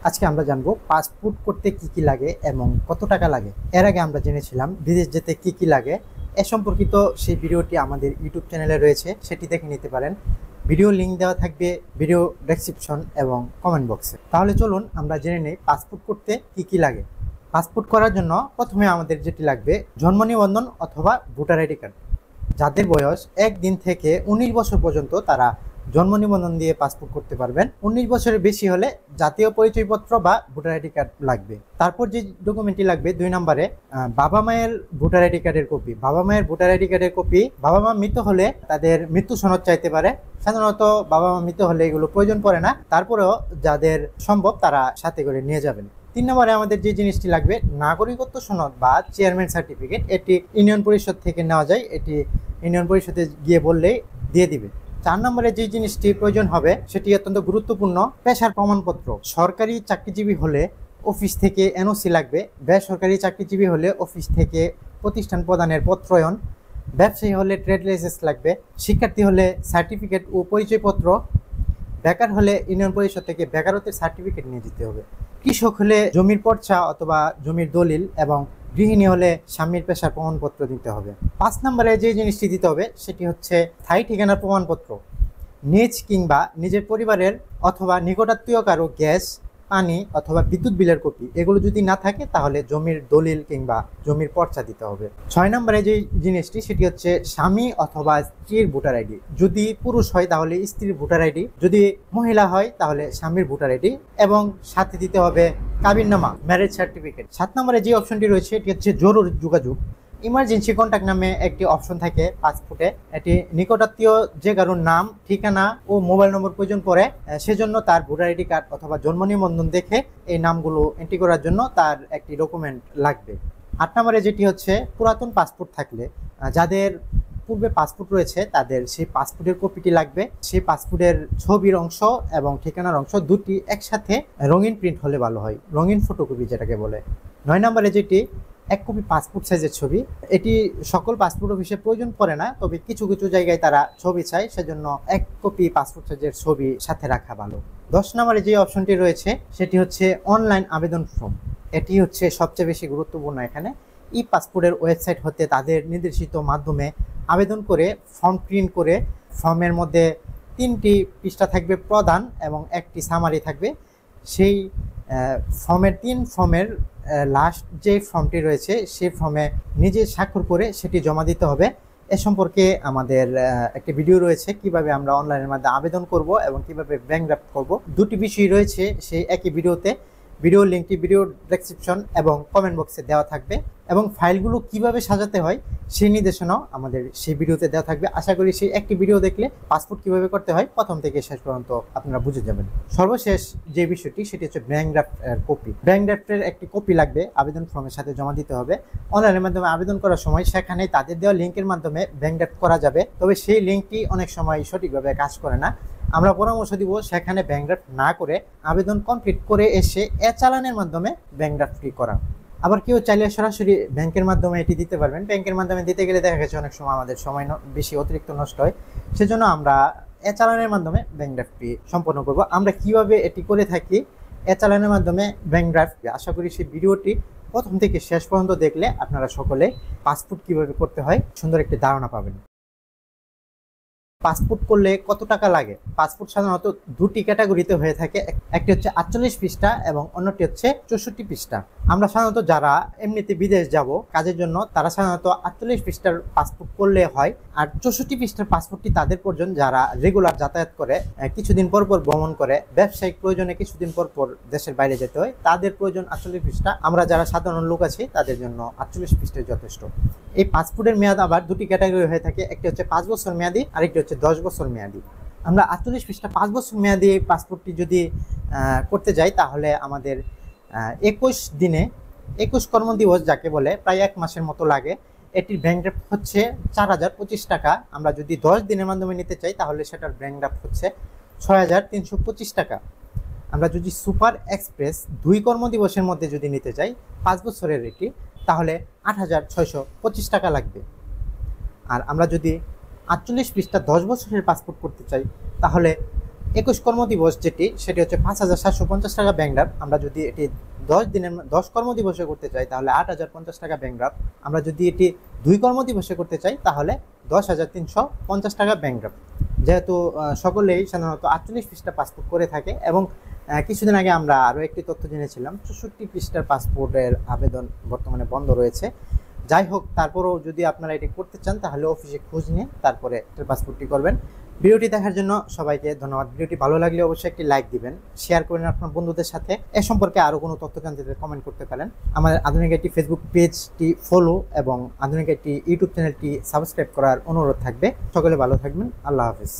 আজকে আমরা জানবো পাসপোর্ট করতে কি কি লাগে এবং কত টাকা লাগে। এর আগে আমরা জেনেছিলাম বিদেশ যেতে কি কি লাগে। এ সম্পর্কিত সেই ভিডিওটি আমাদের ইউটিউব চ্যানেলে রয়েছে, সেটি দেখে নিতে পারেন। ভিডিও লিংক দেওয়া থাকবে ভিডিও ডেসক্রিপশন এবং কমেন্ট বক্সে। তাহলে চলুন আমরা জেনে নিই পাসপোর্ট করতে কি কি লাগে। পাসপোর্ট করার জন্য প্রথমে আমাদের যেটি লাগবে জন্ম নিবন্ধন অথবা ভোটার আইডি কার্ড। যাদের বয়স 1 দিন থেকে 19 বছর পর্যন্ত তারা জন্ম নিবন্ধন দিয়ে পাসপোর্ট করতে পারবেন। 19 বছরের বেশি হলে জাতীয় পরিচয়পত্র বা ভোটার আইডি কার্ড লাগবে। তারপর যে ডকুমেন্টটি লাগবে 2 নম্বরে বাবা মায়ের ভোটার আইডি কার্ডের কপি। বাবা মায়ের ভোটার আইডি কার্ডের কপি, বাবা মা মৃত হলে তাদের মৃত্যু সনদ চাইতে পারে। সাধারণত বাবা মা মৃত হলে এগুলো প্রয়োজন পড়ে না, তারপরেও যাদের সম্ভব তারা সাথে করে নিয়ে যাবেন। 3 নম্বরে আমাদের যে জিনিসটি লাগবে নাগরিকত্ব সনদ বা চেয়ারম্যান সার্টিফিকেট। এটি ইউনিয়ন পরিষদ থেকে নেওয়া যায়, এটি ইউনিয়ন পরিষদে গিয়ে বললেই দিয়ে দিবে। 4 নম্বরে যে জিনিসটি প্রয়োজন হবে সেটি অত্যন্ত গুরুত্বপূর্ণ, পেশার প্রমাণপত্র। সরকারি চাকরিজীবী হলে অফিস থেকে এনওসি লাগবে, বেসরকারি চাকরিজীবী হলে অফিস থেকে প্রতিষ্ঠান প্রদানের পত্রয়ন, ব্যবসায়ী হলে ট্রেড লাইসেন্স লাগবে, শিক্ষার্থী হলে সার্টিফিকেট ও পরিচয়পত্র, বেকার হলে ইউনিয়ন পরিষদ থেকে বেকারত্বের সার্টিফিকেট নিয়ে যেতে হবে, কৃষক হলে জমির পর্চা অথবা জমির দলিল, এবং গৃহিণী হলে স্বামীর পেশার প্রমাণপত্র দিতে হবে। 5 নম্বরে যে জিনিসটি দিতে হবে সেটি হচ্ছে স্থায়ী ঠিকানার প্রমাণপত্র। নিজ কিংবা নিজের পরিবারের অথবা নিকটাত্মীয় কারো গ্যাস, পানি অথবা বিদ্যুৎ বিলের কপি। এগুলো যদি না থাকে তাহলে জমির দলিল কিংবা জমির পর্চা দিতে হবে। 6 নম্বরে যে জিনিসটি সেটি হচ্ছে স্বামী অথবা স্ত্রীর ভোটার আইডি। যদি পুরুষ হয় তাহলে স্ত্রীর ভোটার আইডি, যদি মহিলা হয় তাহলে স্বামীর ভোটার আইডি, এবং সাথে দিতে হবে কাবিননামা, ম্যারেজ সার্টিফিকেট। 7 নম্বরে যে অপশনটি রয়েছে এটি হচ্ছে জরুরি যোগাযোগ। ইমার্জেন্সি কন্ট্যাক্ট নামে একটি অপশন থাকে পাসপোর্টে। এটি নিকটাত্মীয় যে কারোর নাম, ঠিকানা ও মোবাইল নম্বর প্রয়োজন পড়ে, সেজন্য তার ভোটার আইডি কার্ড অথবা জন্ম নিবন্ধন দেখে এই নামগুলো এন্ট্রি করার জন্য তার একটি ডকুমেন্ট লাগবে। 8 নম্বরে যেটি হচ্ছে পুরাতন পাসপোর্ট থাকলে, যাদের পূর্বে পাসপোর্ট রয়েছে তাদের সেই পাসপোর্টের কপিটি লাগবে। সেই পাসপোর্টের ছবির অংশ এবং ঠিকানার অংশ দুটি একসাথে রঙিন প্রিন্ট হলে ভালো হয়, রঙিন ফটোকপি যেটাকে বলে। 9 নম্বরে যেটি 1 কপি পাসপোর্ট সাইজের ছবি। এটি সকল পাসপোর্ট অফিসে প্রয়োজন পড়ে না, তবে কিছু কিছু জায়গায় তারা ছবি চায়, সেজন্য 1 কপি পাসপোর্ট সাইজের ছবি সাথে রাখা ভালো। 10 নম্বরে যে অপশনটি রয়েছে সেটি হচ্ছে অনলাইন আবেদন ফর্ম। এটি হচ্ছে সবচেয়ে বেশি গুরুত্বপূর্ণ। এখানে ই পাসপোর্টের ওয়েবসাইট হতে তাদের নির্দেশিত মাধ্যমে আবেদন করে ফর্ম প্রিন্ট করে, ফর্মের মধ্যে 3টি পৃষ্ঠা থাকবে প্রধান এবং 1টি সামারি থাকবে। সেই ফর্মের লাস্ট যে ফর্মটি রয়েছে সেই ফর্মে নিজে স্বাক্ষর করে সেটি জমা দিতে হবে। এ সম্পর্কে আমাদের একটি ভিডিও রয়েছে কিভাবে আমরা অনলাইনের মাধ্যমে আবেদন করব এবং কিভাবে ব্যাংক ড্রাফট করব। দুটি বিষয় রয়েছে সেই একই ভিডিওতে। ভিডিও লিঙ্কটি ভিডিও ডেসক্রিপশন এবং কমেন্ট বক্সে দেওয়া থাকবে, এবং ফাইলগুলো কিভাবে সাজাতে হয় সেই নির্দেশনাও আমাদের সেই ভিডিওতে দেওয়া থাকবে। আশা করি সেই একটি ভিডিও দেখলে পাসপোর্ট কিভাবে করতে হয় প্রথম থেকে শেষ পর্যন্ত আপনারা বুঝে যাবেন। সর্বশেষ যে বিষয়টি সেটি হচ্ছে ব্যাংক ড্রাফট কপি। ব্যাংক ড্রাফটের একটি কপি লাগবে, আবেদন ফর্মের সাথে জমা দিতে হবে। অনলাইনের মাধ্যমে আবেদন করার সময় সেখানে তাদের দেওয়া লিঙ্কের মাধ্যমে ব্যাংক ড্রাফট করা যাবে, তবে সেই লিঙ্কটি অনেক সময় সঠিকভাবে কাজ করে না। আমরা পরামর্শ দিব সেখানে ব্যাংক ড্রাফট না করে আবেদন কমপ্লিট করে এসে চালানের মাধ্যমে ব্যাংক ড্রাফটটি করা। আবার কেউ চাইলে সরাসরি ব্যাংকের মাধ্যমে এটি দিতে পারবেন। ব্যাংকের মাধ্যমে দিতে গেলে দেখা গেছে অনেক সময় আমাদের সময় বেশি অতিরিক্ত নষ্ট হয়, সেজন্য আমরা চালানের মাধ্যমে ব্যাংক ড্রাফটটি সম্পন্ন করব। আমরা কিভাবে এটি করে থাকি চালানের মাধ্যমে ব্যাংক ড্রাফট, আশা করি সেই ভিডিওটি প্রথম থেকে শেষ পর্যন্ত দেখলে আপনারা সকলে পাসপোর্ট কিভাবে করতে হয় সুন্দর একটি ধারণা পাবেন। পাসপোর্ট করলে কত টাকা লাগে? পাসপোর্ট সাধারণত 2টি ক্যাটাগরিতে হয়ে থাকে, একটি হচ্ছে 48 পৃষ্ঠা এবং অন্যটি হচ্ছে 64 পৃষ্ঠা। আমরা সাধারণত যারা এমনিতে বিদেশ যাব কাজের জন্য তারা সাধারণত 48 পৃষ্ঠার পাসপোর্ট করলে হয়, আর 64 পৃষ্ঠার পাসপোর্টটি তাদের প্রয়োজন যারা রেগুলার যাতায়াত করে, কিছুদিন পর পর ভ্রমণ করে, ব্যবসায়িক প্রয়োজনে কিছুদিন পর পর দেশের বাইরে যেতে হয়, তাদের প্রয়োজন 48 পৃষ্ঠা। আমরা যারা সাধারণ লোক আছি তাদের জন্য 48 পৃষ্ঠা যথেষ্ট। এই পাসপোর্টের মেয়াদ আবার 2টি ক্যাটাগরি হয়ে থাকে, একটি হচ্ছে 5 বছর মেয়াদি, আরেকটি হচ্ছে 10 বছর মেয়াদি। আমরা 48 পৃষ্ঠা 5 বছর মেয়াদি পাসপোর্টটি যদি করতে যাই তাহলে আমাদের 21 দিনে 21 কর্মদিবস যাকে বলে প্রায় 1 মাসের মতো লাগে। এটির ব্যাংক ড্রাফট হচ্ছে 4025 টাকা। আমরা যদি 10 দিনের মাধ্যমে নিতে চাই তাহলে সেটার ব্যাংক ড্রাফট হচ্ছে 6325 টাকা। আমরা যদি সুপার এক্সপ্রেস 2 কর্মদিবসের মধ্যে যদি নিতে চাই 5 বছরের এটি, তাহলে 8625 টাকা লাগবে। আর আমরা যদি 48 পৃষ্ঠা 10 বছরের পাসপোর্ট করতে চাই তাহলে 21 কর্মদিবস যেটি সেটি হচ্ছে 5,750 টাকা ব্যাংক ড্রাফট। আমরা যদি এটি 10 কর্মদিবসে করতে চাই তাহলে 8,050 টাকা ব্যাংক ড্রাফট। আমরা যদি এটি 2 কর্মদিবসে করতে চাই তাহলে 10,350 টাকা ব্যাংক ড্রাফট। যেহেতু সকলেই সাধারণত 48 পৃষ্ঠা পাসপোর্ট করে থাকে এবং কিছুদিন আগে আমরা আরও একটি তথ্য জেনেছিলাম 64 পৃষ্ঠার পাসপোর্টের আবেদন বর্তমানে বন্ধ রয়েছে। যাই হোক, তারপরেও যদি আপনারা এটি করতে চান তাহলে অফিসে খোঁজ নিয়ে তারপরে পাসপোর্টটি করবেন। ভিডিওটি দেখার জন্য সবাইকে ধন্যবাদ। ভিডিওটি ভালো লাগলে অবশ্যই একটি লাইক দিবেন, শেয়ার করেন আপনার বন্ধুদের সাথে। এ সম্পর্কে আরও কোনো তথ্য জানতে কমেন্ট করতে পারেন। আমাদের আধুনিক একটি ফেসবুক পেজটি ফলো এবং আধুনিক একটি ইউটিউব চ্যানেলটি সাবস্ক্রাইব করার অনুরোধ থাকবে। সকলে ভালো থাকবেন। আল্লাহ হাফিজ।